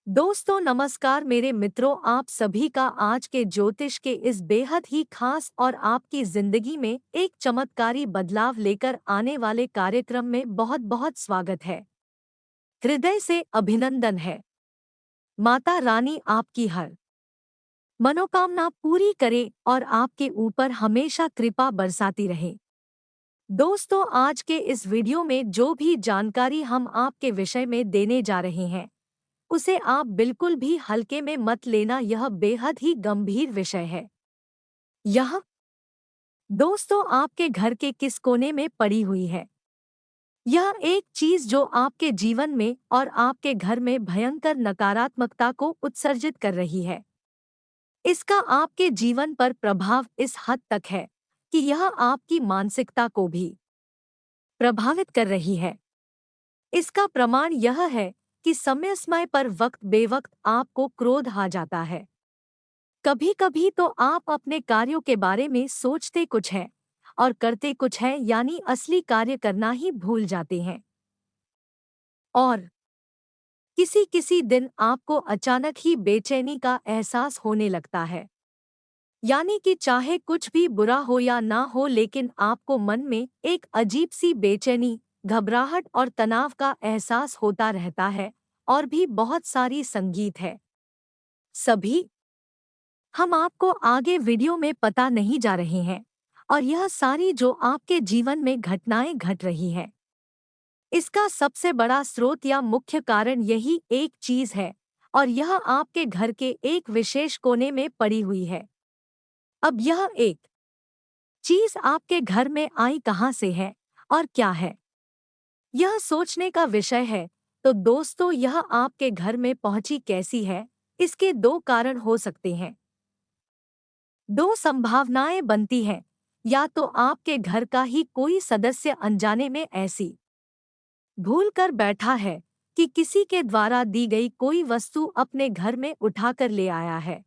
दोस्तों नमस्कार मेरे मित्रों, आप सभी का आज के ज्योतिष के इस बेहद ही खास और आपकी जिंदगी में एक चमत्कारी बदलाव लेकर आने वाले कार्यक्रम में बहुत बहुत स्वागत है। हृदय से अभिनंदन है। माता रानी आपकी हर मनोकामना पूरी करे और आपके ऊपर हमेशा कृपा बरसाती रहे। दोस्तों आज के इस वीडियो में जो भी जानकारी हम आपके विषय में देने जा रहे हैं उसे आप बिल्कुल भी हल्के में मत लेना, यह बेहद ही गंभीर विषय है। यह दोस्तों आपके घर के किस कोने में पड़ी हुई है। यह एक चीज जो आपके जीवन में और आपके घर में भयंकर नकारात्मकता को उत्सर्जित कर रही है। इसका आपके जीवन पर प्रभाव इस हद तक है कि यह आपकी मानसिकता को भी प्रभावित कर रही है। इसका प्रमाण यह है कि समय समय पर वक्त बेवक्त आपको क्रोध आ जाता है। कभी कभी तो आप अपने कार्यों के बारे में सोचते कुछ हैं और करते कुछ हैं, यानी असली कार्य करना ही भूल जाते हैं। और किसी किसी दिन आपको अचानक ही बेचैनी का एहसास होने लगता है, यानी कि चाहे कुछ भी बुरा हो या ना हो लेकिन आपको मन में एक अजीब सी बेचैनी, घबराहट और तनाव का एहसास होता रहता है। और भी बहुत सारी संगीत है सभी हम आपको आगे वीडियो में पता नहीं जा रहे हैं। और यह सारी जो आपके जीवन में घटनाएं घट रही है, इसका सबसे बड़ा स्रोत या मुख्य कारण यही एक चीज है, और यह आपके घर के एक विशेष कोने में पड़ी हुई है। अब यह एक चीज आपके घर में आई कहाँ से है और क्या है, यह सोचने का विषय है। तो दोस्तों यह आपके घर में पहुंची कैसी है, इसके दो कारण हो सकते हैं। दो संभावनाएं बनती हैं, या तो आपके घर का ही कोई सदस्य अनजाने में ऐसी भूल कर बैठा है कि किसी के द्वारा दी गई कोई वस्तु अपने घर में उठाकर ले आया है।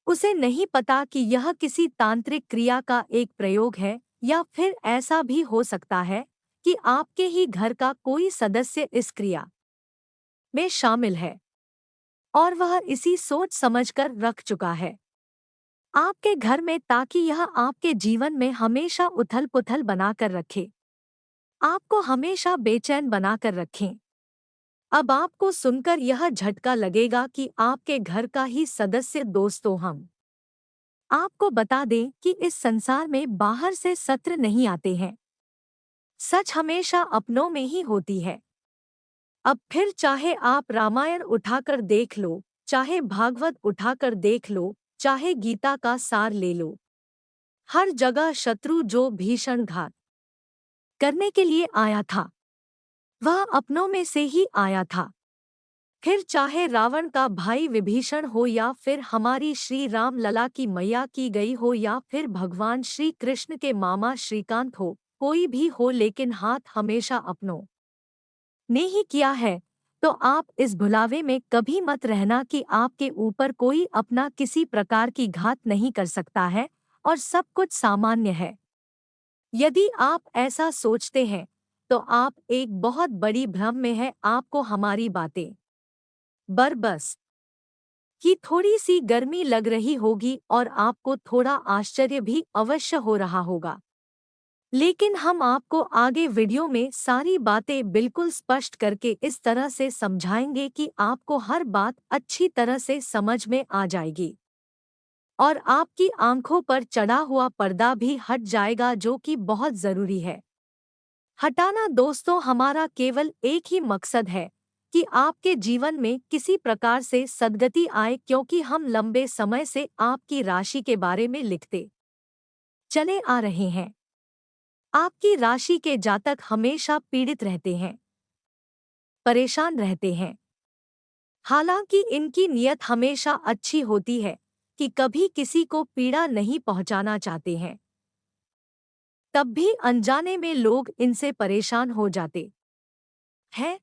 उसे नहीं पता कि यह किसी तांत्रिक क्रिया का एक प्रयोग है, या फिर ऐसा भी हो सकता है कि आपके ही घर का कोई सदस्य इस क्रिया में शामिल है और वह इसी सोच समझकर रख चुका है आपके घर में, ताकि यह आपके जीवन में हमेशा उथल पुथल बनाकर रखे, आपको हमेशा बेचैन बनाकर रखें। अब आपको सुनकर यह झटका लगेगा कि आपके घर का ही सदस्य। दोस्तों हम आपको बता दें कि इस संसार में बाहर से सत्र नहीं आते हैं, सच हमेशा अपनों में ही होती है। अब फिर चाहे आप रामायण उठाकर देख लो, चाहे भागवत उठाकर देख लो, चाहे गीता का सार ले लो, हर जगह शत्रु जो भीषण घात करने के लिए आया था वह अपनों में से ही आया था। फिर चाहे रावण का भाई विभीषण हो, या फिर हमारी श्री राम लला की मैया की गई हो, या फिर भगवान श्री कृष्ण के मामा श्रीकांत हो, कोई भी हो, लेकिन हाथ हमेशा अपनों ने ही किया है। तो आप इस भुलावे में कभी मत रहना कि आपके ऊपर कोई अपना किसी प्रकार की घात नहीं कर सकता है और सब कुछ सामान्य है। यदि आप ऐसा सोचते हैं तो आप एक बहुत बड़ी भ्रम में हैं। आपको हमारी बातें बस कि थोड़ी सी गर्मी लग रही होगी और आपको थोड़ा आश्चर्य भी अवश्य हो रहा होगा, लेकिन हम आपको आगे वीडियो में सारी बातें बिल्कुल स्पष्ट करके इस तरह से समझाएंगे कि आपको हर बात अच्छी तरह से समझ में आ जाएगी और आपकी आंखों पर चढ़ा हुआ पर्दा भी हट जाएगा, जो कि बहुत जरूरी है हटाना। दोस्तों हमारा केवल एक ही मकसद है कि आपके जीवन में किसी प्रकार से सद्गति आए, क्योंकि हम लंबे समय से आपकी राशि के बारे में लिखते चले आ रहे हैं। आपकी राशि के जातक हमेशा पीड़ित रहते हैं, परेशान रहते हैं। हालांकि इनकी नियत हमेशा अच्छी होती है कि कभी किसी को पीड़ा नहीं पहुंचाना चाहते हैं, तब भी अनजाने में लोग इनसे परेशान हो जाते हैं,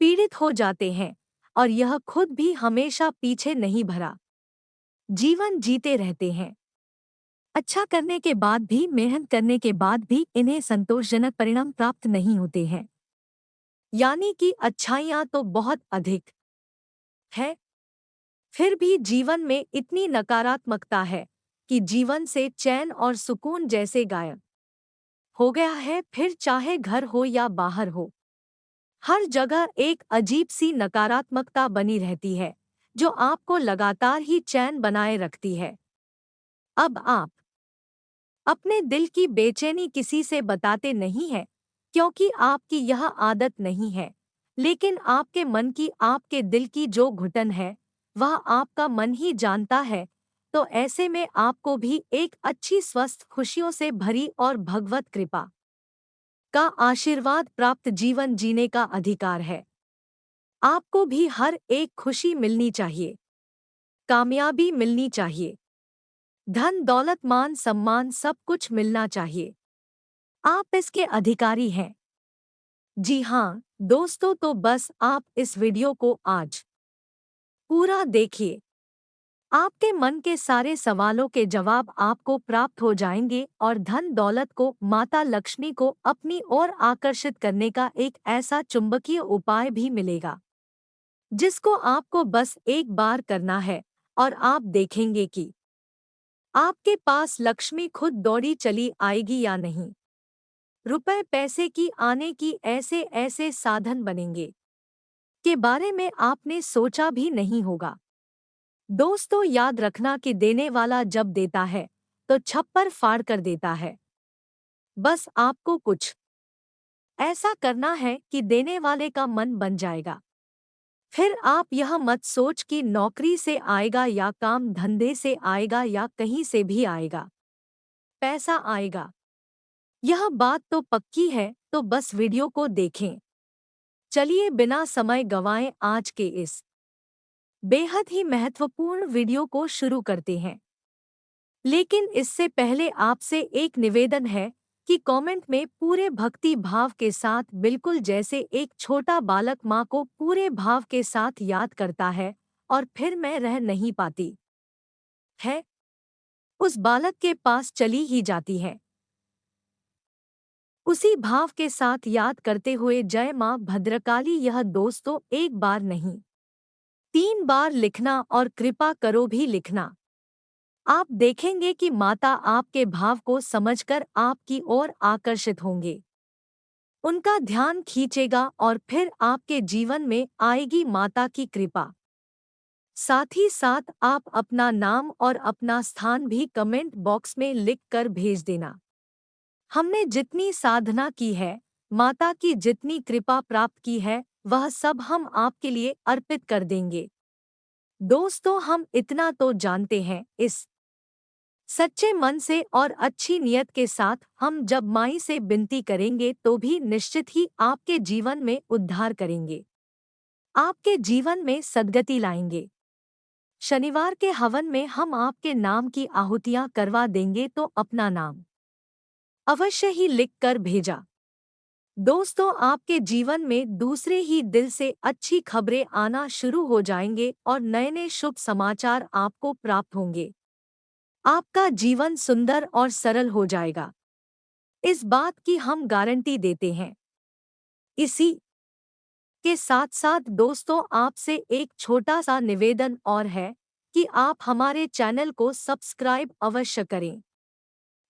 पीड़ित हो जाते हैं, और यह खुद भी हमेशा पीछे नहीं भरा जीवन जीते रहते हैं। अच्छा करने के बाद भी, मेहनत करने के बाद भी इन्हें संतोषजनक परिणाम प्राप्त नहीं होते हैं, यानी कि अच्छाइयाँ तो बहुत अधिक है। फिर भी जीवन में इतनी नकारात्मकता है कि जीवन से चैन और सुकून जैसे गायब हो गया है। फिर चाहे घर हो या बाहर हो, हर जगह एक अजीब सी नकारात्मकता बनी रहती है जो आपको लगातार ही चैन बनाए रखती है। अब आप अपने दिल की बेचैनी किसी से बताते नहीं हैं, क्योंकि आपकी यह आदत नहीं है, लेकिन आपके मन की, आपके दिल की जो घुटन है, वह आपका मन ही जानता है। तो ऐसे में आपको भी एक अच्छी, स्वस्थ, खुशियों से भरी और भगवत कृपा का आशीर्वाद प्राप्त जीवन जीने का अधिकार है। आपको भी हर एक खुशी मिलनी चाहिए, कामयाबी मिलनी चाहिए, धन दौलत मान सम्मान सब कुछ मिलना चाहिए। आप इसके अधिकारी हैं। जी हाँ दोस्तों, तो बस आप इस वीडियो को आज पूरा देखिए। आपके मन के सारे सवालों के जवाब आपको प्राप्त हो जाएंगे और धन दौलत को, माता लक्ष्मी को अपनी ओर आकर्षित करने का एक ऐसा चुंबकीय उपाय भी मिलेगा जिसको आपको बस एक बार करना है, और आप देखेंगे कि आपके पास लक्ष्मी खुद दौड़ी चली आएगी या नहीं। रुपए पैसे की आने की ऐसे ऐसे साधन बनेंगे के बारे में आपने सोचा भी नहीं होगा। दोस्तों याद रखना कि देने वाला जब देता है तो छप्पर फाड़ कर देता है। बस आपको कुछ ऐसा करना है कि देने वाले का मन बन जाएगा। फिर आप यह मत सोच कि नौकरी से आएगा या काम धंधे से आएगा या कहीं से भी आएगा, पैसा आएगा। यह बात तो पक्की है, तो बस वीडियो को देखें। चलिए बिना समय गंवाए आज के इस बेहद ही महत्वपूर्ण वीडियो को शुरू करते हैं। लेकिन इससे पहले आपसे एक निवेदन है कि कमेंट में पूरे भक्ति भाव के साथ, बिल्कुल जैसे एक छोटा बालक माँ को पूरे भाव के साथ याद करता है और फिर मैं रह नहीं पाती है, उस बालक के पास चली ही जाती है। उसी भाव के साथ याद करते हुए जय माँ भद्रकाली, यह दोस्तों एक बार नहीं 3 बार लिखना और कृपा करो भी लिखना। आप देखेंगे कि माता आपके भाव को समझकर आपकी ओर आकर्षित होंगे, उनका ध्यान खींचेगा और फिर आपके जीवन में आएगी माता की कृपा। साथ ही साथ आप अपना नाम और अपना स्थान भी कमेंट बॉक्स में लिख कर भेज देना। हमने जितनी साधना की है, माता की जितनी कृपा प्राप्त की है, वह सब हम आपके लिए अर्पित कर देंगे। दोस्तों हम इतना तो जानते हैं, इस सच्चे मन से और अच्छी नियत के साथ हम जब माई से विनती करेंगे तो भी निश्चित ही आपके जीवन में उद्धार करेंगे, आपके जीवन में सद्गति लाएंगे। शनिवार के हवन में हम आपके नाम की आहुतियां करवा देंगे, तो अपना नाम अवश्य ही लिख कर भेजा। दोस्तों आपके जीवन में दूसरे ही दिल से अच्छी खबरें आना शुरू हो जाएंगे और नए नए शुभ समाचार आपको प्राप्त होंगे। आपका जीवन सुंदर और सरल हो जाएगा, इस बात की हम गारंटी देते हैं। इसी के साथ साथ दोस्तों आपसे एक छोटा सा निवेदन और है कि आप हमारे चैनल को सब्सक्राइब अवश्य करें।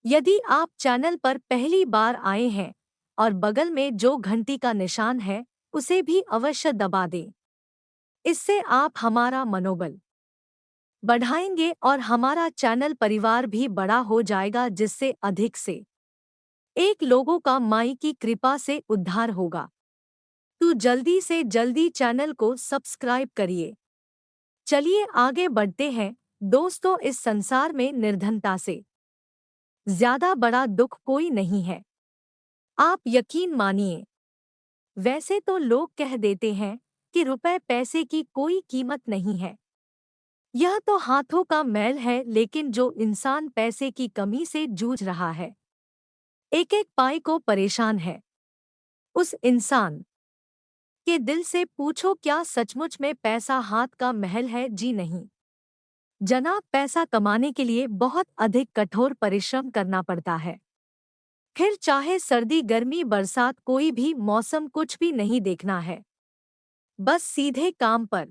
यदि आप चैनल पर पहली बार आए हैं और बगल में जो घंटी का निशान है उसे भी अवश्य दबा दें। इससे आप हमारा मनोबल बढ़ाएंगे और हमारा चैनल परिवार भी बड़ा हो जाएगा, जिससे अधिक से एक लोगों का माई की कृपा से उद्धार होगा। तो जल्दी से जल्दी चैनल को सब्सक्राइब करिए। चलिए आगे बढ़ते हैं दोस्तों। इस संसार में निर्धनता से ज्यादा बड़ा दुख कोई नहीं है, आप यकीन मानिए। वैसे तो लोग कह देते हैं कि रुपए पैसे की कोई कीमत नहीं है, यह तो हाथों का मैल है, लेकिन जो इंसान पैसे की कमी से जूझ रहा है, एक एक पाई को परेशान है, उस इंसान के दिल से पूछो क्या सचमुच में पैसा हाथ का महल है? जी नहीं जनाब, पैसा कमाने के लिए बहुत अधिक कठोर परिश्रम करना पड़ता है। फिर चाहे सर्दी गर्मी बरसात, कोई भी मौसम कुछ भी नहीं देखना है, बस सीधे काम पर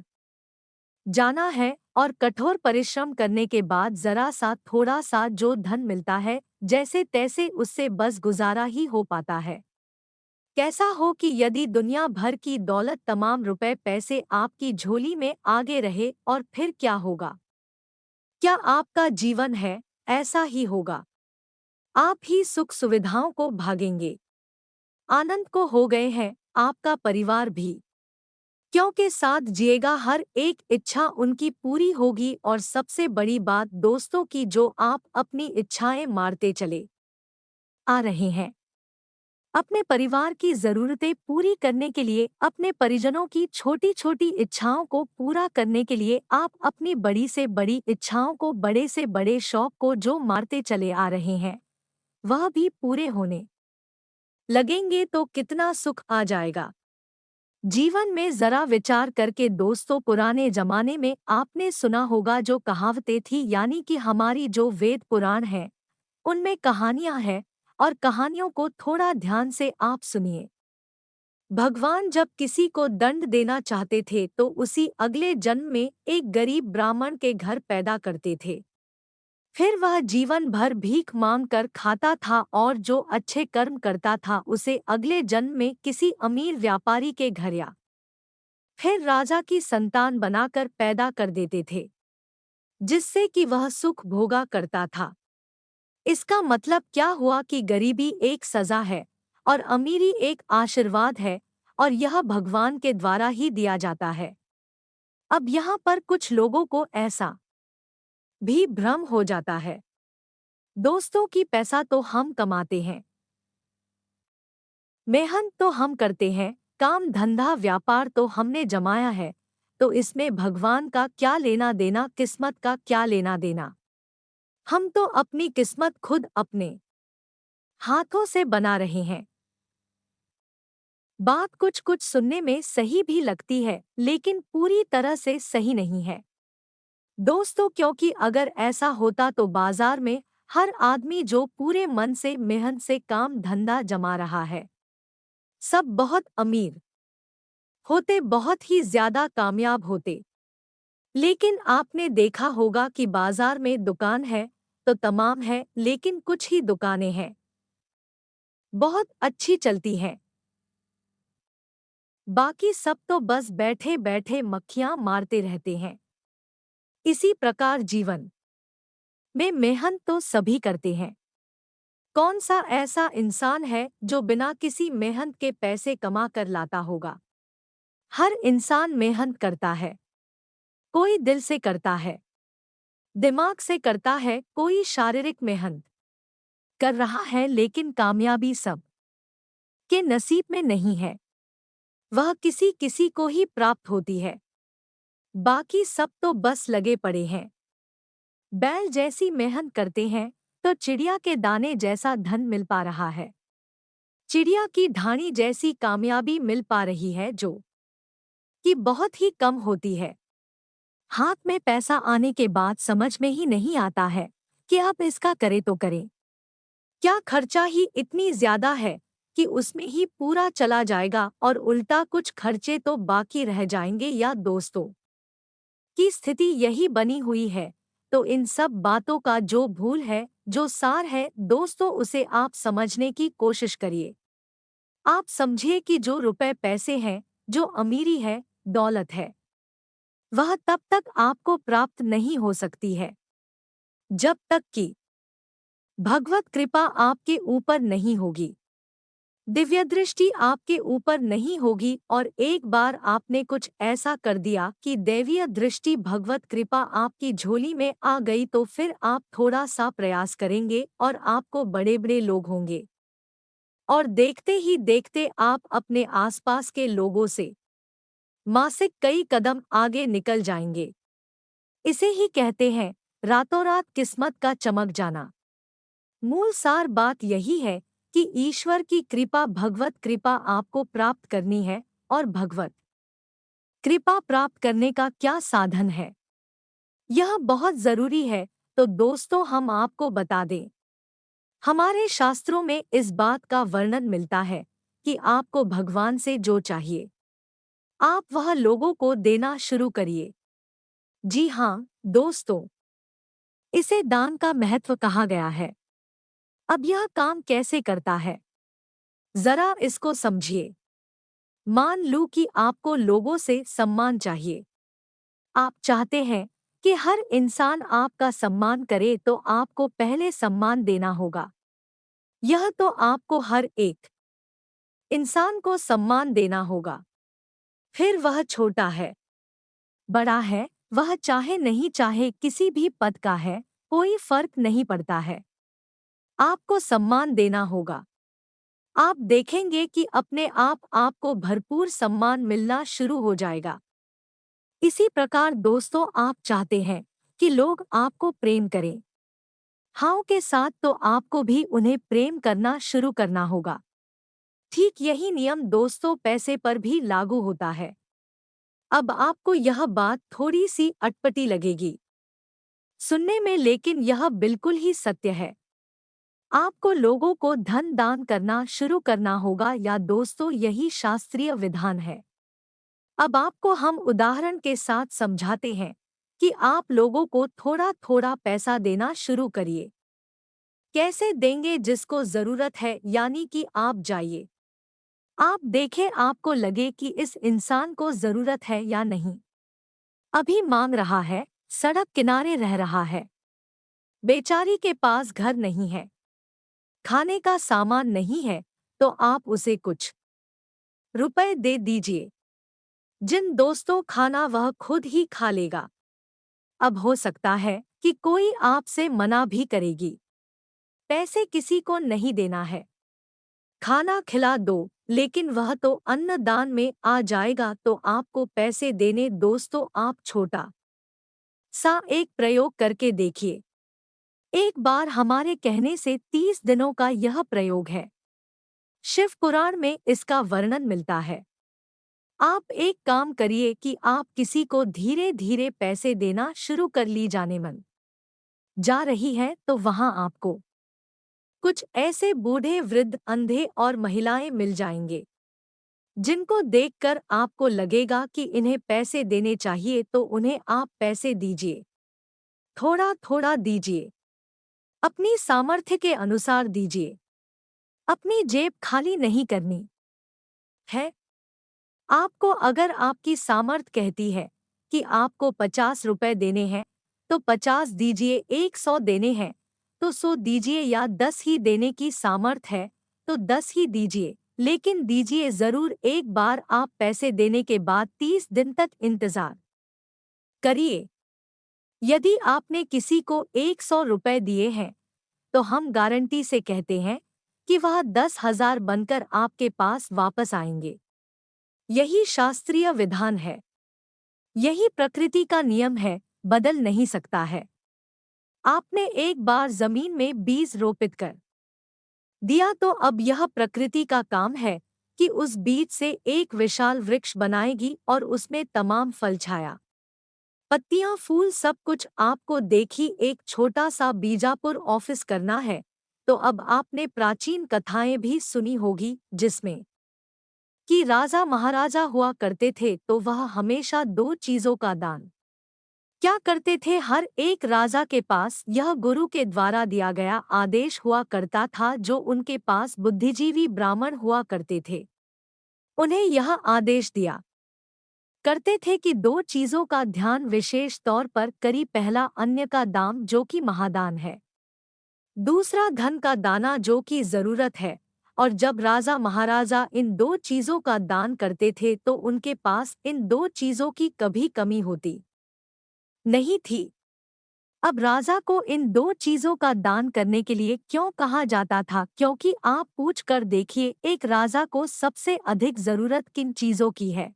जाना है और कठोर परिश्रम करने के बाद जरा सा थोड़ा सा जो धन मिलता है जैसे तैसे उससे बस गुजारा ही हो पाता है। कैसा हो कि यदि दुनिया भर की दौलत तमाम रुपए पैसे आपकी झोली में आगे रहे और फिर क्या होगा? क्या आपका जीवन है? ऐसा ही होगा। आप ही सुख सुविधाओं को भागेंगे। आनंद को हो गए हैं, आपका परिवार भी। क्योंकि साथ जिएगा, हर एक इच्छा उनकी पूरी होगी और सबसे बड़ी बात दोस्तों की, जो आप अपनी इच्छाएं मारते चले आ रहे हैं। अपने परिवार की ज़रूरतें पूरी करने के लिए, अपने परिजनों की छोटी-छोटी इच्छाओं को पूरा करने के लिए आप अपनी बड़ी से बड़ी इच्छाओं को, बड़े से बड़े शौक को जो मारते चले आ रहे हैं, वह भी पूरे होने लगेंगे तो कितना सुख आ जाएगा। जीवन में जरा विचार करके दोस्तों, पुराने जमाने में आपने सुना होगा जो कहावतें थी, यानी कि हमारी जो वेद पुराण हैं उनमें कहानियां हैं, और कहानियों को थोड़ा ध्यान से आप सुनिए। भगवान जब किसी को दंड देना चाहते थे तो उसी अगले जन्म में एक गरीब ब्राह्मण के घर पैदा करते थे। फिर वह जीवन भर भीख मांग कर खाता था और जो अच्छे कर्म करता था उसे अगले जन्म में किसी अमीर व्यापारी के घर या फिर राजा की संतान बनाकर पैदा कर देते थे, जिससे कि वह सुख भोगा करता था। इसका मतलब क्या हुआ कि गरीबी एक सजा है और अमीरी एक आशीर्वाद है, और यह भगवान के द्वारा ही दिया जाता है। अब यहाँ पर कुछ लोगों को ऐसा भी भ्रम हो जाता है, दोस्तों की पैसा तो हम कमाते हैं, मेहनत तो हम करते हैं, काम धंधा व्यापार तो हमने जमाया है, तो इसमें भगवान का क्या लेना देना, किस्मत का क्या लेना देना। हम तो अपनी किस्मत खुद अपने हाथों से बना रहे हैं। बात कुछ कुछ सुनने में सही भी लगती है, लेकिन पूरी तरह से सही नहीं है दोस्तों, क्योंकि अगर ऐसा होता तो बाजार में हर आदमी जो पूरे मन से मेहनत से काम धंधा जमा रहा है, सब बहुत अमीर होते, बहुत ही ज्यादा कामयाब होते। लेकिन आपने देखा होगा कि बाजार में दुकान है तो तमाम है, लेकिन कुछ ही दुकानें हैं बहुत अच्छी चलती हैं, बाकी सब तो बस बैठे बैठे मक्खियां मारते रहते हैं। इसी प्रकार जीवन में मेहनत तो सभी करते हैं। कौन सा ऐसा इंसान है जो बिना किसी मेहनत के पैसे कमा कर लाता होगा? हर इंसान मेहनत करता है, कोई दिल से करता है, दिमाग से करता है, कोई शारीरिक मेहनत कर रहा है, लेकिन कामयाबी सब के नसीब में नहीं है, वह किसी किसी को ही प्राप्त होती है। बाकी सब तो बस लगे पड़े हैं। बैल जैसी मेहनत करते हैं तो चिड़िया के दाने जैसा धन मिल पा रहा है, चिड़िया की ढाणी जैसी कामयाबी मिल पा रही है, जो कि बहुत ही कम होती है। हाथ में पैसा आने के बाद समझ में ही नहीं आता है कि अब इसका करे तो करें क्या, खर्चा ही इतनी ज्यादा है कि उसमें ही पूरा चला जाएगा और उल्टा कुछ खर्चे तो बाकी रह जाएंगे। या दोस्तों की स्थिति यही बनी हुई है, तो इन सब बातों का जो भूल है, जो सार है दोस्तों, उसे आप समझने की कोशिश करिए। आप समझिए कि जो रुपए पैसे हैं, जो अमीरी है, दौलत है, वह तब तक आपको प्राप्त नहीं हो सकती है जब तक कि भगवत कृपा आपके ऊपर नहीं होगी, दिव्य दृष्टि आपके ऊपर नहीं होगी, और एक बार आपने कुछ ऐसा कर दिया कि दैवीय दृष्टि, भगवत कृपा आपकी झोली में आ गई, तो फिर आप थोड़ा सा प्रयास करेंगे और आपको बड़े बड़े लोग होंगे, और देखते ही देखते आप अपने आसपास के लोगों से मासिक कई कदम आगे निकल जाएंगे। इसे ही कहते हैं रातों रात किस्मत का चमक जाना। मूल सार बात यही है कि ईश्वर की कृपा, भगवत कृपा आपको प्राप्त करनी है, और भगवत कृपा प्राप्त करने का क्या साधन है, यह बहुत जरूरी है। तो दोस्तों, हम आपको बता दें, हमारे शास्त्रों में इस बात का वर्णन मिलता है कि आपको भगवान से जो चाहिए आप वह लोगों को देना शुरू करिए। जी हाँ, दोस्तों, इसे दान का महत्व कहा गया है। अब यह काम कैसे करता है? जरा इसको समझिए। मान लूं कि आपको लोगों से सम्मान चाहिए। आप चाहते हैं कि हर इंसान आपका सम्मान करे, तो आपको पहले सम्मान देना होगा। यह तो आपको हर एक इंसान को सम्मान देना होगा। फिर वह छोटा है, बड़ा है, वह चाहे नहीं चाहे किसी भी पद का है, कोई फर्क नहीं पड़ता है। आपको सम्मान देना होगा। आप देखेंगे कि अपने आप आपको भरपूर सम्मान मिलना शुरू हो जाएगा। इसी प्रकार दोस्तों, आप चाहते हैं कि लोग आपको प्रेम करें। हाँ के साथ तो आपको भी उन्हें प्रेम करना शुरू करना होगा। ठीक यही नियम दोस्तों पैसे पर भी लागू होता है। अब आपको यह बात थोड़ी सी अटपटी लगेगी सुनने में, लेकिन यह बिल्कुल ही सत्य है। आपको लोगों को धन दान करना शुरू करना होगा, या दोस्तों यही शास्त्रीय विधान है। अब आपको हम उदाहरण के साथ समझाते हैं कि आप लोगों को थोड़ा थोड़ा पैसा देना शुरू करिए। कैसे देंगे? जिसको जरूरत है, यानी कि आप जाइए, आप देखें आपको लगे कि इस इंसान को जरूरत है या नहीं। अभी मांग रहा है, सड़क किनारे रह रहा है, बेचारी के पास घर नहीं है, खाने का सामान नहीं है, तो आप उसे कुछ रुपए दे दीजिए। जिन दोस्तों खाना वह खुद ही खा लेगा। अब हो सकता है कि कोई आपसे मना भी करेगी, पैसे किसी को नहीं देना है, खाना खिला दो, लेकिन वह तो अन्नदान में आ जाएगा, तो आपको पैसे देने। दोस्तों, आप छोटा सा एक प्रयोग करके देखिए। एक बार हमारे कहने से 30 दिनों का यह प्रयोग है। शिव पुराण में इसका वर्णन मिलता है। आप एक काम करिए कि आप किसी को धीरे धीरे पैसे देना शुरू कर ली जाने मन जा रही है, तो वहां आपको कुछ ऐसे बूढ़े, वृद्ध, अंधे और महिलाएं मिल जाएंगे जिनको देखकर आपको लगेगा कि इन्हें पैसे देने चाहिए, तो उन्हें आप पैसे दीजिए। थोड़ा थोड़ा दीजिए, अपनी सामर्थ्य के अनुसार दीजिए। अपनी जेब खाली नहीं करनी है। आपको अगर आपकी सामर्थ कहती है कि आपको 50 रुपए देने हैं, तो 50 दीजिए। 100 देने हैं तो 100 दीजिए, या 10 ही देने की सामर्थ है तो 10 ही दीजिए, लेकिन दीजिए जरूर। एक बार आप पैसे देने के बाद 30 दिन तक इंतजार करिए। यदि आपने किसी को 100 रुपए दिए हैं, तो हम गारंटी से कहते हैं कि वह 10,000 बनकर आपके पास वापस आएंगे। यही शास्त्रीय विधान है, यही प्रकृति का नियम है, बदल नहीं सकता है। आपने एक बार जमीन में बीज रोपित कर दिया, तो अब यह प्रकृति का काम है कि उस बीज से एक विशाल वृक्ष बनाएगी और उसमें तमाम फल, छाया, पत्तियां, फूल, सब कुछ आपको देखी। एक छोटा सा बीजापुर ऑफिस करना है, तो अब आपने प्राचीन कथाएं भी सुनी होगी, जिसमें कि राजा महाराजा हुआ करते थे, तो वह हमेशा दो चीजों का दान क्या करते थे? हर एक राजा के पास यह गुरु के द्वारा दिया गया आदेश हुआ करता था। जो उनके पास बुद्धिजीवी ब्राह्मण हुआ करते थे, उन्हें यह आदेश दिया करते थे कि दो चीजों का ध्यान विशेष तौर पर करी। पहला, अन्न का दान जो कि महादान है। दूसरा, धन का दाना जो कि जरूरत है। और जब राजा महाराजा इन दो चीजों का दान करते थे, तो उनके पास इन दो चीजों की कभी कमी होती नहीं थी। अब राजा को इन दो चीजों का दान करने के लिए क्यों कहा जाता था? क्योंकि आप पूछ कर देखिए, एक राजा को सबसे अधिक जरूरत किन चीजों की है?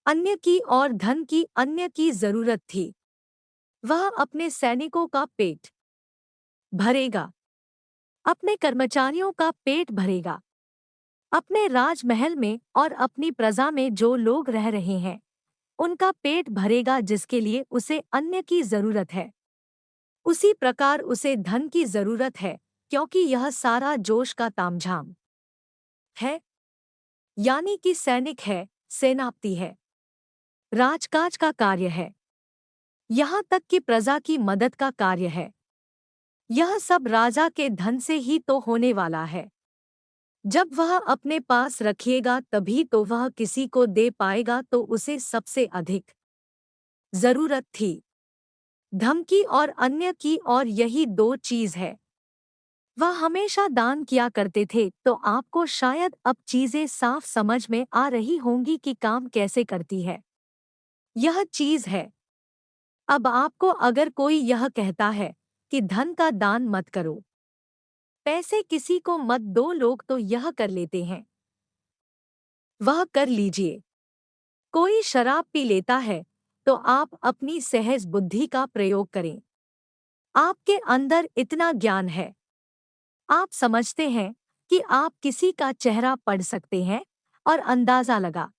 अन्न की और धन की। अन्न की जरूरत थी, वह अपने सैनिकों का पेट भरेगा, अपने कर्मचारियों का पेट भरेगा, अपने राजमहल में और अपनी प्रजा में जो लोग रह रहे हैं उनका पेट भरेगा, जिसके लिए उसे अन्न की जरूरत है। उसी प्रकार उसे धन की जरूरत है, क्योंकि यह सारा जोश का तामझाम है, यानी कि सैनिक है, सेनापति है, राजकाज का कार्य है। यहाँ तक कि प्रजा की मदद का कार्य है। यह सब राजा के धन से ही तो होने वाला है। जब वह अपने पास रखिएगा तभी तो वह किसी को दे पाएगा तो उसे सबसे अधिक जरूरत थी। धमकी और अन्य की, और यही दो चीज है। वह हमेशा दान किया करते थे, तो आपको शायद अब चीजें साफ समझ में आ रही होंगी कि काम कैसे करती है। यह चीज है। अब आपको अगर कोई यह कहता है कि धन का दान मत करो, पैसे किसी को मत दो, लोग तो यह कर लेते हैं, वह कर लीजिए। कोई शराब पी लेता है, तो आप अपनी सहज बुद्धि का प्रयोग करें। आपके अंदर इतना ज्ञान है, आप समझते हैं कि आप किसी का चेहरा पढ़ सकते हैं और अंदाजा लगा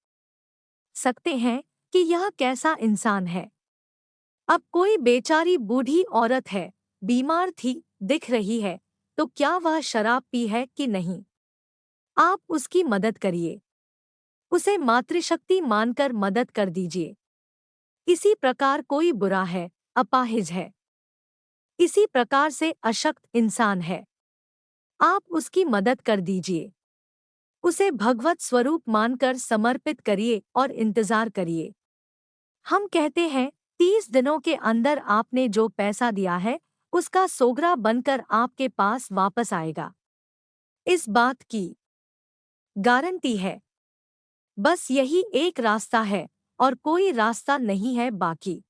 सकते हैं कि यह कैसा इंसान है। अब कोई बेचारी बूढ़ी औरत है, बीमार थी, दिख रही है, तो क्या वह शराब पी है कि नहीं? आप उसकी मदद करिए, उसे मातृशक्ति मानकर मदद कर दीजिए। इसी प्रकार कोई बुरा है, अपाहिज है, इसी प्रकार से अशक्त इंसान है, आप उसकी मदद कर दीजिए। उसे भगवत स्वरूप मानकर समर्पित करिए और इंतजार करिए। हम कहते हैं 30 दिनों के अंदर आपने जो पैसा दिया है उसका सोगरा बनकर आपके पास वापस आएगा। इस बात की गारंटी है। बस यही एक रास्ता है और कोई रास्ता नहीं है बाकी।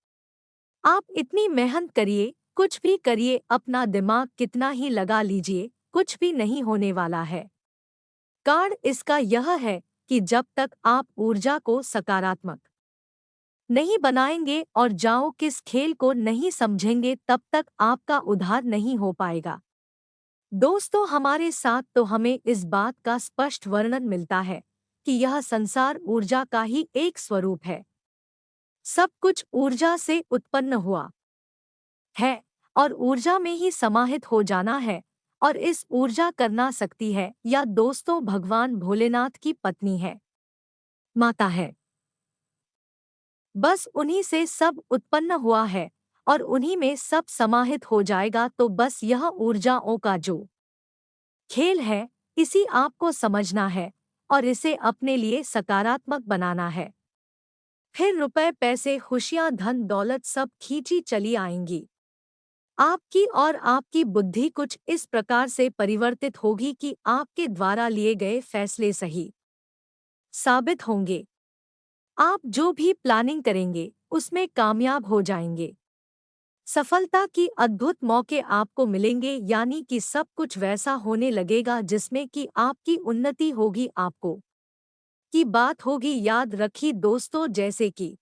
आप इतनी मेहनत करिए, कुछ भी करिए, अपना दिमाग कितना ही लगा लीजिए, कुछ भी नहीं होने वाला है। कारण इसका यह है कि जब तक आप ऊर्जा को सकारात्मक नहीं बनाएंगे और जाओ किस खेल को नहीं समझेंगे, तब तक आपका उद्धार नहीं हो पाएगा। दोस्तों, हमारे साथ तो हमें इस बात का स्पष्ट वर्णन मिलता है कि यह संसार ऊर्जा का ही एक स्वरूप है। सब कुछ ऊर्जा से उत्पन्न हुआ है और ऊर्जा में ही समाहित हो जाना है, और इस ऊर्जा करना सकती है या दोस्तों भगवान भोलेनाथ की पत्नी है, माता है। बस उन्हीं से सब उत्पन्न हुआ है और उन्हीं में सब समाहित हो जाएगा। तो बस यह ऊर्जाओं का जो खेल है, इसी आपको समझना है और इसे अपने लिए सकारात्मक बनाना है। फिर रुपए, पैसे, खुशियां, धन दौलत सब खींची चली आएंगी आपकी, और आपकी बुद्धि कुछ इस प्रकार से परिवर्तित होगी कि आपके द्वारा लिए गए फैसले सही साबित होंगे। आप जो भी प्लानिंग करेंगे उसमें कामयाब हो जाएंगे। सफलता की अद्भुत मौके आपको मिलेंगे, यानी कि सब कुछ वैसा होने लगेगा जिसमें कि आपकी उन्नति होगी। आपको की बात होगी याद रखी दोस्तों, जैसे कि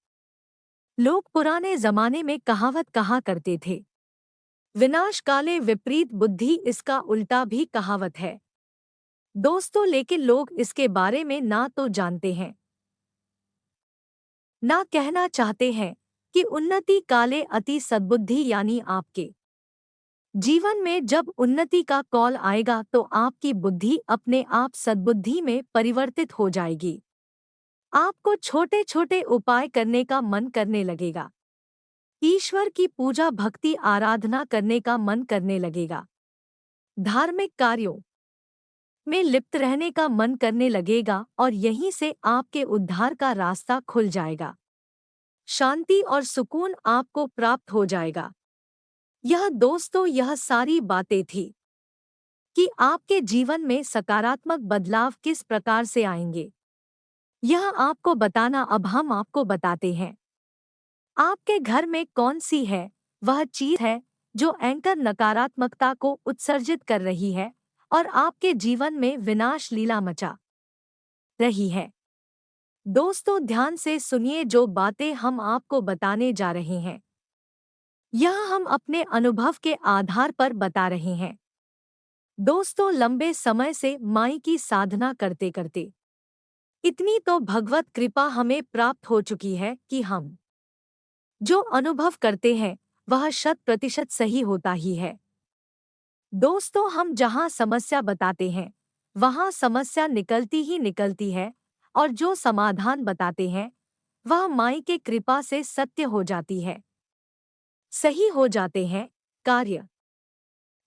लोग पुराने जमाने में कहावत कहा करते थे, विनाश काले विपरीत बुद्धि, इसका उल्टा भी कहावत है दोस्तों। लेकिन लोग इसके बारे में ना तो जानते हैं, ना कहना चाहते हैं कि उन्नति काले अति सद्बुद्धि, यानी आपके जीवन में जब उन्नति का कॉल आएगा तो आपकी बुद्धि अपने आप सद्बुद्धि में परिवर्तित हो जाएगी। आपको छोटे छोटे उपाय करने का मन करने लगेगा, ईश्वर की पूजा भक्ति आराधना करने का मन करने लगेगा, धार्मिक कार्यों में लिप्त रहने का मन करने लगेगा, और यहीं से आपके उद्धार का रास्ता खुल जाएगा। शांति और सुकून आपको प्राप्त हो जाएगा। यह दोस्तों, यह सारी बातें थी कि आपके जीवन में सकारात्मक बदलाव किस प्रकार से आएंगे, यह आपको बताना अब हम आपको बताते हैं। आपके घर में कौन सी है वह चीज है जो एंकर नकारात्मकता को उत्सर्जित कर रही है और आपके जीवन में विनाश लीला मचा रही है। दोस्तों, ध्यान से सुनिए, जो बातें हम आपको बताने जा रहे हैं यह हम अपने अनुभव के आधार पर बता रहे हैं। दोस्तों, लंबे समय से माई की साधना करते करते इतनी तो भगवत कृपा हमें प्राप्त हो चुकी है कि हम जो अनुभव करते हैं वह 100% सही होता ही है। दोस्तों, हम जहां समस्या बताते हैं वहां समस्या निकलती ही निकलती है, और जो समाधान बताते हैं वह माई के कृपा से सत्य हो जाती है। सही हो जाते हैं, कार्य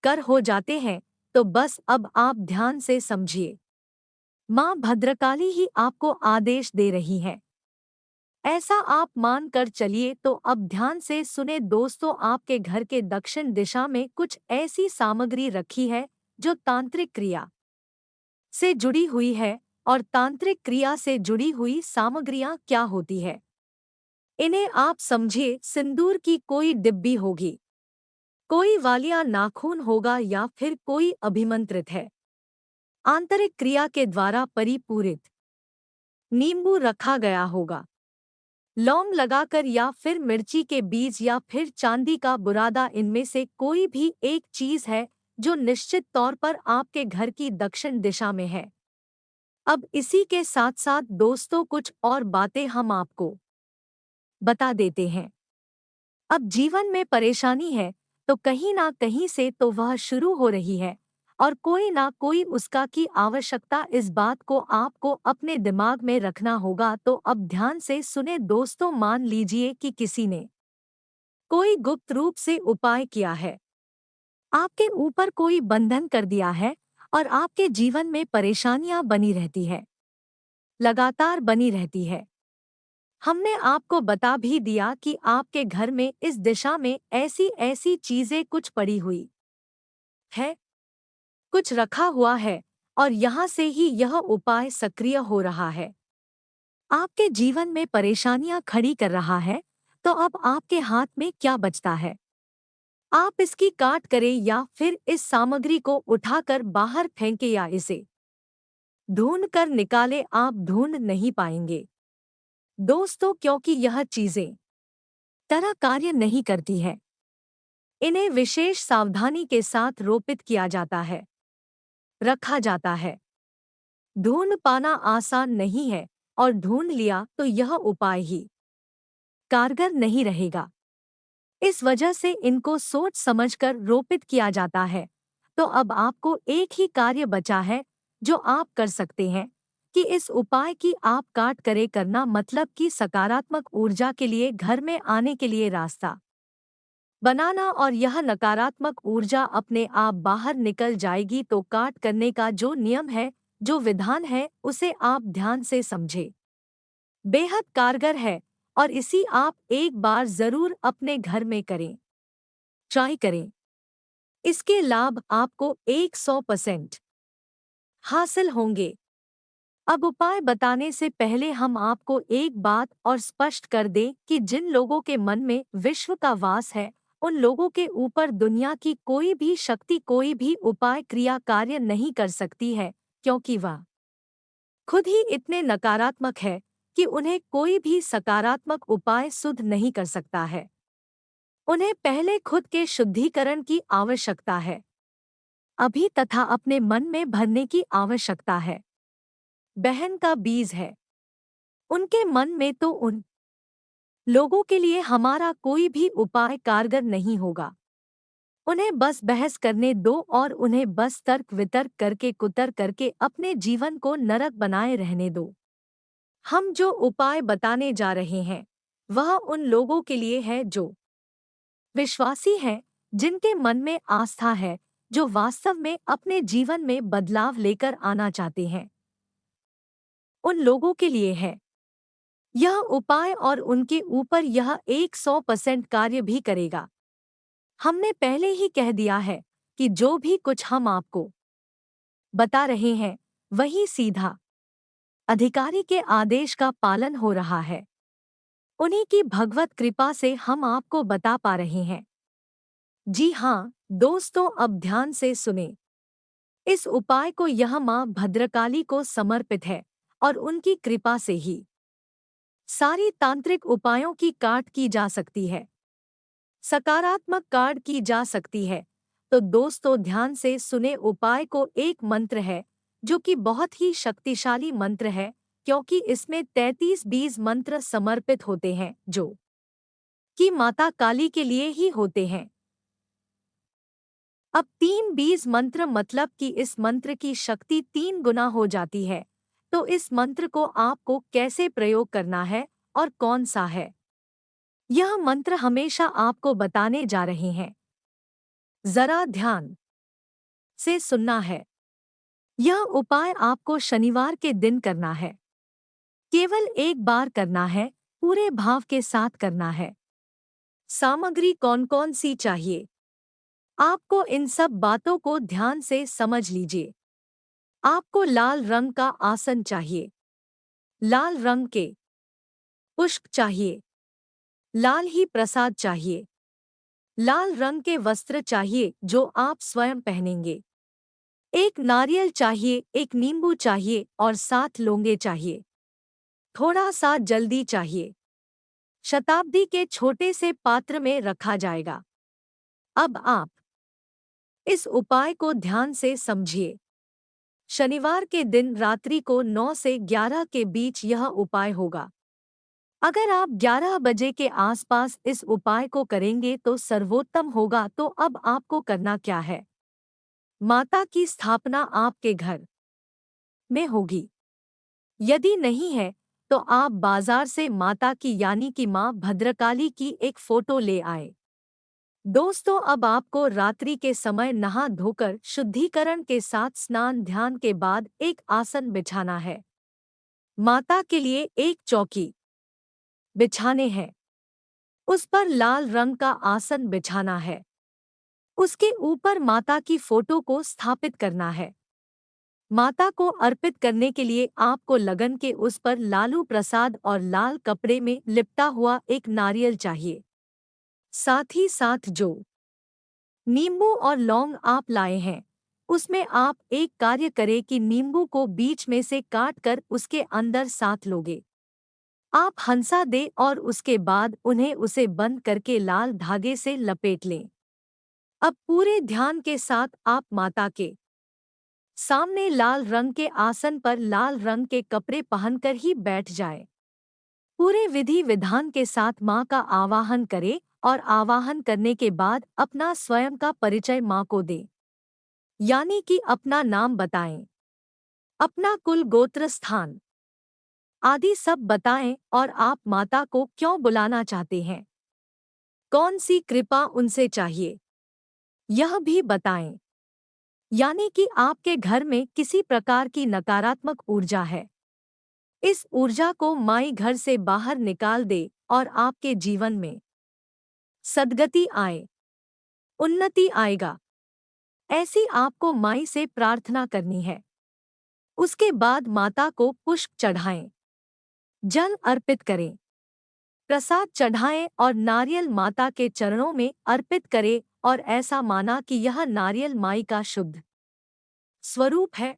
कर हो जाते हैं, तो बस अब आप ध्यान से समझिए। माँ भद्रकाली ही आपको आदेश दे रही है। ऐसा आप मान कर चलिए। तो अब ध्यान से सुने दोस्तों, आपके घर के दक्षिण दिशा में कुछ ऐसी सामग्री रखी है जो तांत्रिक क्रिया से जुड़ी हुई है। और तांत्रिक क्रिया से जुड़ी हुई सामग्रियां क्या होती है? इन्हें आप समझिए, सिंदूर की कोई डिब्बी होगी, कोई वालिया नाखून होगा, या फिर कोई अभिमंत्रित है आंतरिक क्रिया के द्वारा परिपूरित नींबू रखा गया होगा, लौंग लगाकर, या फिर मिर्ची के बीज, या फिर चांदी का बुरादा। इनमें से कोई भी एक चीज है जो निश्चित तौर पर आपके घर की दक्षिण दिशा में है। अब इसी के साथ साथ दोस्तों कुछ और बातें हम आपको बता देते हैं। अब जीवन में परेशानी है तो कहीं ना कहीं से तो वह शुरू हो रही है, और कोई ना कोई उसका की आवश्यकता। इस बात को आपको अपने दिमाग में रखना होगा। तो अब ध्यान से सुने दोस्तों, मान लीजिए कि किसी ने कोई गुप्त रूप से उपाय किया है, आपके ऊपर कोई बंधन कर दिया है, और आपके जीवन में परेशानियां बनी रहती है, लगातार बनी रहती है। हमने आपको बता भी दिया कि आपके घर में इस दिशा में ऐसी ऐसी चीजें कुछ पड़ी हुई है, कुछ रखा हुआ है, और यहाँ से ही यह उपाय सक्रिय हो रहा है, आपके जीवन में परेशानियां खड़ी कर रहा है। तो अब आपके हाथ में क्या बचता है? आप इसकी काट करें, या फिर इस सामग्री को उठाकर बाहर फेंके, या इसे ढूंढ कर निकाले। आप ढूंढ नहीं पाएंगे दोस्तों, क्योंकि यह चीजें तरह कार्य नहीं करती है। इन्हें विशेष सावधानी के साथ रोपित किया जाता है, रखा जाता है। ढूंढ पाना आसान नहीं है, और ढूंढ लिया तो यह उपाय ही कारगर नहीं रहेगा। इस वजह से इनको सोच समझकर रोपित किया जाता है। तो अब आपको एक ही कार्य बचा है जो आप कर सकते हैं, कि इस उपाय की आप काट करे करना, मतलब कि सकारात्मक ऊर्जा के लिए घर में आने के लिए रास्ता बनाना, और यह नकारात्मक ऊर्जा अपने आप बाहर निकल जाएगी। तो काट करने का जो नियम है, जो विधान है, उसे आप ध्यान से समझें। बेहद कारगर है, और इसी आप एक बार जरूर अपने घर में करें, ट्राई करें। इसके लाभ आपको 100% हासिल होंगे। अब उपाय बताने से पहले हम आपको एक बात और स्पष्ट कर दें कि जिन लोगों के मन में विश्व का वास है, उन लोगों के ऊपर दुनिया की कोई भी शक्ति कोई भी उपाय क्रिया कार्य नहीं कर सकती है, क्योंकि वह खुद ही इतने नकारात्मक है कि उन्हें कोई भी सकारात्मक उपाय सुध नहीं कर सकता है। उन्हें पहले खुद के शुद्धिकरण की आवश्यकता है, अभी तथा अपने मन में भरने की आवश्यकता है। बहन का बीज है उनके मन में, तो उन लोगों के लिए हमारा कोई भी उपाय कारगर नहीं होगा। उन्हें बस बहस करने दो, और उन्हें बस तर्क वितर्क करके कुतर करके अपने जीवन को नरक बनाए रहने दो। हम जो उपाय बताने जा रहे हैं वह उन लोगों के लिए है जो विश्वासी हैं, जिनके मन में आस्था है, जो वास्तव में अपने जीवन में बदलाव लेकर आना चाहते हैं। उन लोगों के लिए है यह उपाय, और उनके ऊपर यह 100% कार्य भी करेगा। हमने पहले ही कह दिया है कि जो भी कुछ हम आपको बता रहे हैं वही सीधा अधिकारी के आदेश का पालन हो रहा है। उन्हीं की भगवत कृपा से हम आपको बता पा रहे हैं। जी हाँ दोस्तों, अब ध्यान से सुने। इस उपाय को यह माँ भद्रकाली को समर्पित है, और उनकी कृपा से ही सारी तांत्रिक उपायों की काट की जा सकती है, सकारात्मक काट की जा सकती है। तो दोस्तों ध्यान से सुने, उपाय को एक मंत्र है जो कि बहुत ही शक्तिशाली मंत्र है, क्योंकि इसमें 33 बीज मंत्र समर्पित होते हैं जो कि माता काली के लिए ही होते हैं। अब 3 बीज मंत्र मतलब कि इस मंत्र की शक्ति 3 गुना हो जाती है। तो इस मंत्र को आपको कैसे प्रयोग करना है और कौन सा है, यह मंत्र हमेशा आपको बताने जा रहे हैं। जरा ध्यान से सुनना है। यह उपाय आपको शनिवार के दिन करना है। केवल एक बार करना है, पूरे भाव के साथ करना है। सामग्री कौन कौन सी चाहिए? आपको इन सब बातों को ध्यान से समझ लीजिए। आपको लाल रंग का आसन चाहिए, लाल रंग के पुष्प चाहिए, लाल ही प्रसाद चाहिए, लाल रंग के वस्त्र चाहिए जो आप स्वयं पहनेंगे। एक नारियल चाहिए, एक नींबू चाहिए और 7 लौंगे चाहिए। थोड़ा सा जल्दी चाहिए। शताब्दी के छोटे से पात्र में रखा जाएगा। अब आप इस उपाय को ध्यान से समझिए। शनिवार के दिन रात्रि को 9 से 11 के बीच यह उपाय होगा। अगर आप 11 बजे के आसपास इस उपाय को करेंगे तो सर्वोत्तम होगा। तो अब आपको करना क्या है? माता की स्थापना आपके घर में होगी। यदि नहीं है तो आप बाजार से माता की यानी कि मां भद्रकाली की एक फोटो ले आए। दोस्तों, अब आपको रात्रि के समय नहा धोकर शुद्धिकरण के साथ स्नान ध्यान के बाद एक आसन बिछाना है। माता के लिए एक चौकी बिछाने हैं। उस पर लाल रंग का आसन बिछाना है। उसके ऊपर माता की फोटो को स्थापित करना है। माता को अर्पित करने के लिए आपको लगन के उस पर लालू प्रसाद और लाल कपड़े में लिपटा हुआ एक नारियल चाहिए। साथ ही साथ जो नींबू और लौंग आप लाए हैं, उसमें आप एक कार्य करें कि नींबू को बीच में से काट कर उसके अंदर साथ लोगे। आप हंसा दें और उसके बाद उन्हें उसे बंद करके लाल धागे से लपेट लें। अब पूरे ध्यान के साथ आप माता के सामने लाल रंग के आसन पर लाल रंग के कपड़े पहनकर ही बैठ जाए। पूरे विधि विधान के साथ मां का आवाहन करें और आवाहन करने के बाद अपना स्वयं का परिचय मां को दें। यानी कि अपना नाम बताएं, अपना कुल गोत्र स्थान आदि सब बताएं और आप माता को क्यों बुलाना चाहते हैं, कौन सी कृपा उनसे चाहिए, यह भी बताएं। यानी कि आपके घर में किसी प्रकार की नकारात्मक ऊर्जा है, इस ऊर्जा को माई घर से बाहर निकाल दे और आपके जीवन में सद्गति आए, उन्नति आएगा। ऐसी आपको माई से प्रार्थना करनी है। उसके बाद माता को पुष्प चढ़ाएं, जल अर्पित करें, प्रसाद चढ़ाएं और नारियल माता के चरणों में अर्पित करें और ऐसा माना कि यह नारियल माई का शुद्ध स्वरूप है।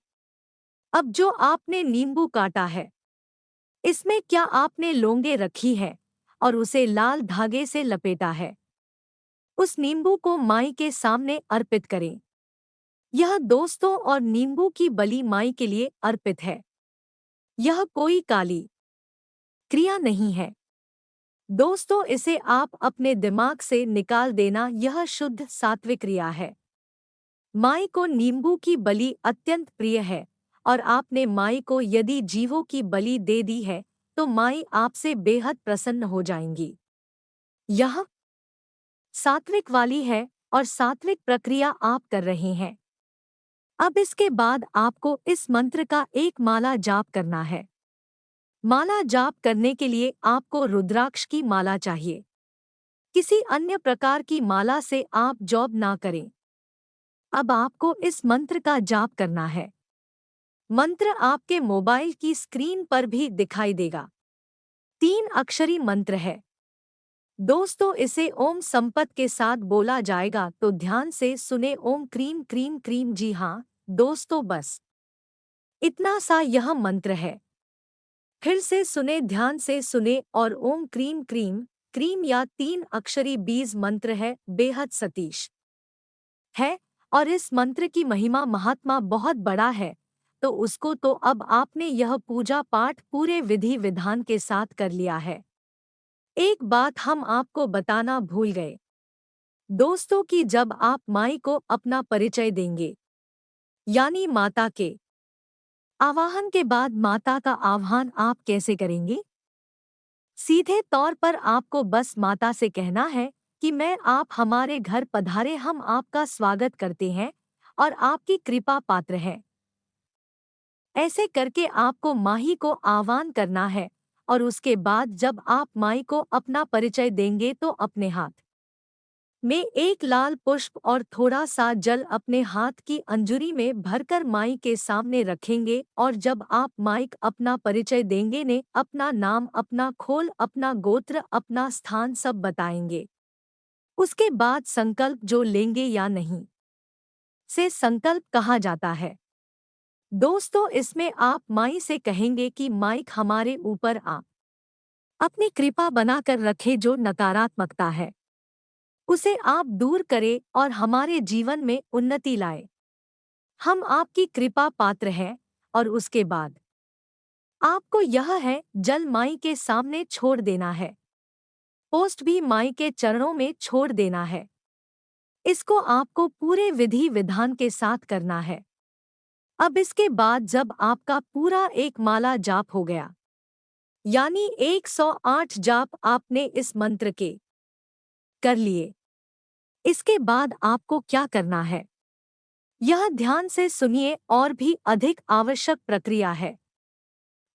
अब जो आपने नींबू काटा है, इसमें क्या आपने लौंगे रखी है और उसे लाल धागे से लपेटा है, उस नींबू को माई के सामने अर्पित करें। यह दोस्तों और नींबू की बलि माई के लिए अर्पित है। यह कोई काली क्रिया नहीं है। दोस्तों, इसे आप अपने दिमाग से निकाल देना, यह शुद्ध सात्विक क्रिया है। माई को नींबू की बलि अत्यंत प्रिय है और आपने माई को यदि जीवों की बलि दे दी है तो माई आपसे बेहद प्रसन्न हो जाएंगी। यह सात्विक वाली है और सात्विक प्रक्रिया आप कर रहे हैं। अब इसके बाद आपको इस मंत्र का एक माला जाप करना है। माला जाप करने के लिए आपको रुद्राक्ष की माला चाहिए। किसी अन्य प्रकार की माला से आप जॉब ना करें। अब आपको इस मंत्र का जाप करना है। मंत्र आपके मोबाइल की स्क्रीन पर भी दिखाई देगा। 3 अक्षरी मंत्र है। दोस्तों, इसे ओम संपत के साथ बोला जाएगा, तो ध्यान से सुने। ओम क्रीम क्रीम क्रीम। जी हाँ दोस्तों, बस इतना सा यह मंत्र है। फिर से सुने, ध्यान से सुने। और ओम क्रीम क्रीम क्रीम या 3 अक्षरी बीज मंत्र है, बेहद सतीश है और इस मंत्र की महिमा महात्मा बहुत बड़ा है। तो उसको तो अब आपने यह पूजा पाठ पूरे विधि विधान के साथ कर लिया है। एक बात हम आपको बताना भूल गए दोस्तों, कि जब आप माई को अपना परिचय देंगे, यानी माता के आवाहन के बाद माता का आह्वान आप कैसे करेंगे? सीधे तौर पर आपको बस माता से कहना है कि मैं आप हमारे घर पधारे, हम आपका स्वागत करते हैं और आपकी कृपा पात्र हैं। ऐसे करके आपको माही को आह्वान करना है और उसके बाद जब आप माई को अपना परिचय देंगे तो अपने हाथ में एक लाल पुष्प और थोड़ा सा जल अपने हाथ की अंजुरी में भरकर माई के सामने रखेंगे और जब आप माइक अपना परिचय देंगे ने अपना नाम, अपना खोल, अपना गोत्र, अपना स्थान सब बताएंगे। उसके बाद संकल्प जो लेंगे या नहीं से संकल्प कहा जाता है। दोस्तों, इसमें आप माई से कहेंगे कि माइक हमारे ऊपर आप अपनी कृपा बनाकर रखे, जो नकारात्मकता है उसे आप दूर करें और हमारे जीवन में उन्नति लाए। हम आपकी कृपा पात्र हैं। और उसके बाद आपको यह है जल माई के सामने छोड़ देना है, पोस्ट भी माई के चरणों में छोड़ देना है। इसको आपको पूरे विधि विधान के साथ करना है। अब इसके बाद जब आपका पूरा एक माला जाप हो गया, यानी 108 जाप आपने इस मंत्र के कर लिए, इसके बाद आपको क्या करना है यह ध्यान से सुनिए और भी अधिक आवश्यक प्रक्रिया है।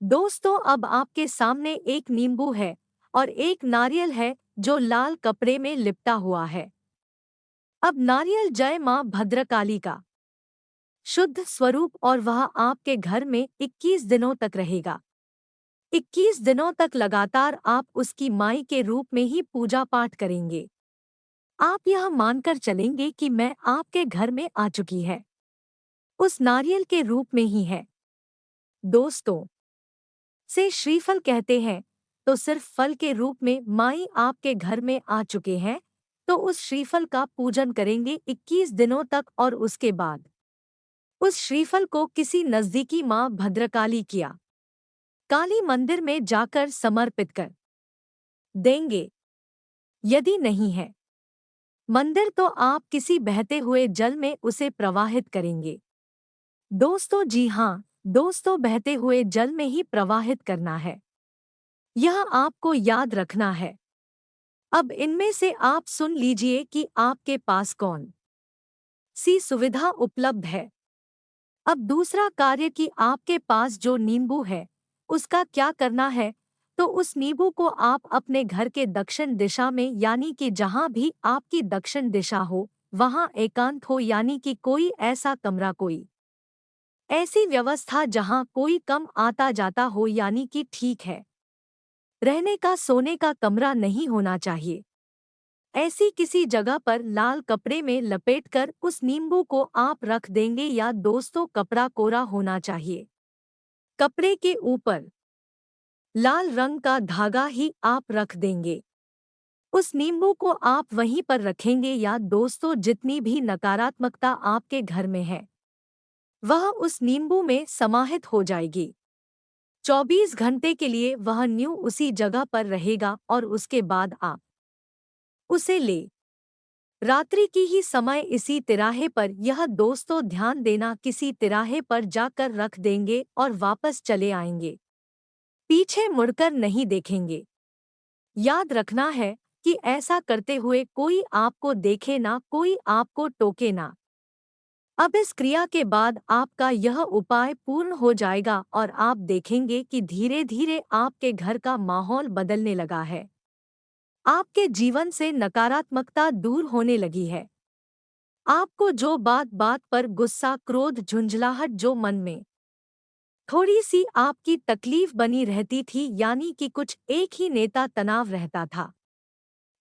दोस्तों, अब आपके सामने एक नींबू है और एक नारियल है जो लाल कपड़े में लिपटा हुआ है। अब नारियल जय मां भद्रकाली का शुद्ध स्वरूप और वह आपके घर में 21 दिनों तक रहेगा। 21 दिनों तक लगातार आप उसकी माई के रूप में ही पूजा पाठ करेंगे। आप यह मानकर चलेंगे कि मैं आपके घर में आ चुकी है, उस नारियल के रूप में ही है। दोस्तों, से श्रीफल कहते हैं, तो सिर्फ फल के रूप में माई आपके घर में आ चुके हैं तो उस श्रीफल का पूजन करेंगे 21 दिनों तक और उसके बाद उस श्रीफल को किसी नजदीकी मां भद्रकाली किया काली मंदिर में जाकर समर्पित कर देंगे। यदि नहीं है मंदिर तो आप किसी बहते हुए जल में उसे प्रवाहित करेंगे। दोस्तों, जी हाँ दोस्तों, बहते हुए जल में ही प्रवाहित करना है, यह आपको याद रखना है। अब इनमें से आप सुन लीजिए कि आपके पास कौन सी सुविधा उपलब्ध है। अब दूसरा कार्य कि आपके पास जो नींबू है उसका क्या करना है। तो उस नींबू को आप अपने घर के दक्षिण दिशा में, यानी कि जहां भी आपकी दक्षिण दिशा हो वहां एकांत हो, यानी कि कोई ऐसा कमरा, कोई ऐसी व्यवस्था जहां कोई कम आता जाता हो, यानी कि ठीक है रहने का, सोने का कमरा नहीं होना चाहिए। ऐसी किसी जगह पर लाल कपड़े में लपेटकर उस नींबू को आप रख देंगे, या दोस्तों कपड़ा कोरा होना चाहिए। कपड़े के ऊपर लाल रंग का धागा ही आप रख देंगे। उस नींबू को आप वहीं पर रखेंगे, या दोस्तों जितनी भी नकारात्मकता आपके घर में है वह उस नींबू में समाहित हो जाएगी। 24 घंटे के लिए वह न्यू उसी जगह पर रहेगा और उसके बाद आप उसे ले रात्रि की ही समय इसी तिराहे पर, यह दोस्तों ध्यान देना, किसी तिराहे पर जाकर रख देंगे और वापस चले आएंगे, पीछे मुड़कर नहीं देखेंगे। याद रखना है कि ऐसा करते हुए कोई आपको देखे ना, कोई आपको टोके ना। अब इस क्रिया के बाद आपका यह उपाय पूर्ण हो जाएगा और आप देखेंगे कि धीरे धीरे आपके घर का माहौल बदलने लगा है। आपके जीवन से नकारात्मकता दूर होने लगी है। आपको जो बात बात पर गुस्सा, क्रोध, झुंझलाहट, जो मन में थोड़ी सी आपकी तकलीफ बनी रहती थी, यानी कि कुछ एक ही नेता तनाव रहता था,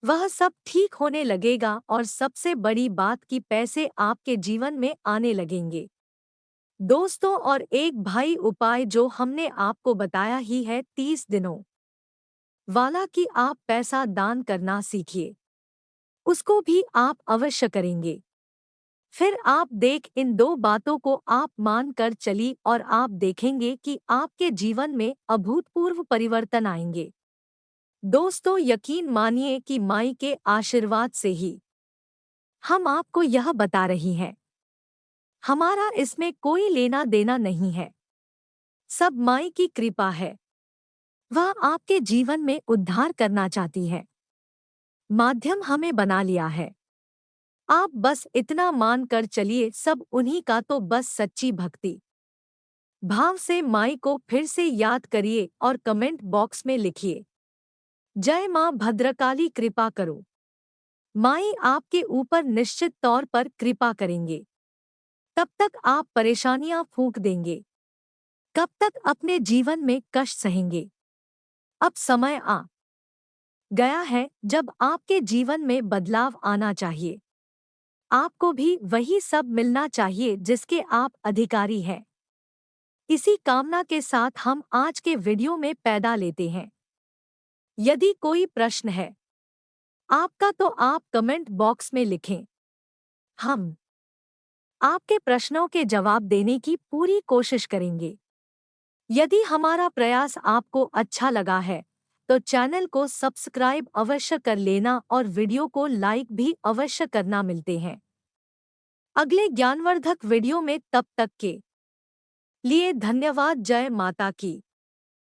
वह सब ठीक होने लगेगा। और सबसे बड़ी बात कि पैसे आपके जीवन में आने लगेंगे। दोस्तों, और एक भाई उपाय जो हमने आपको बताया ही है 30 दिनों वाला, कि आप पैसा दान करना सीखिए, उसको भी आप अवश्य करेंगे। फिर आप देख, इन दो बातों को आप मान कर चली और आप देखेंगे कि आपके जीवन में अभूतपूर्व परिवर्तन आएंगे। दोस्तों, यकीन मानिए कि माई के आशीर्वाद से ही हम आपको यह बता रही हैं। हमारा इसमें कोई लेना देना नहीं है, सब माई की कृपा है। वह आपके जीवन में उद्धार करना चाहती है। माध्यम हमें बना लिया है। आप बस इतना मान कर चलिए, सब उन्हीं का, तो बस सच्ची भक्ति भाव से माई को फिर से याद करिए और कमेंट बॉक्स में लिखिए, जय माँ भद्रकाली, कृपा करो। माई आपके ऊपर निश्चित तौर पर कृपा करेंगे। तब तक आप परेशानियां फूंक देंगे। कब तक अपने जीवन में कष्ट सहेंगे? अब समय आ गया है जब आपके जीवन में बदलाव आना चाहिए। आपको भी वही सब मिलना चाहिए जिसके आप अधिकारी हैं। इसी कामना के साथ हम आज के वीडियो में पैदा लेते हैं। यदि कोई प्रश्न है आपका तो आप कमेंट बॉक्स में लिखें। हम आपके प्रश्नों के जवाब देने की पूरी कोशिश करेंगे। यदि हमारा प्रयास आपको अच्छा लगा है तो चैनल को सब्सक्राइब अवश्य कर लेना और वीडियो को लाइक भी अवश्य करना। मिलते हैं अगले ज्ञानवर्धक वीडियो में, तब तक के लिए धन्यवाद। जय माता की।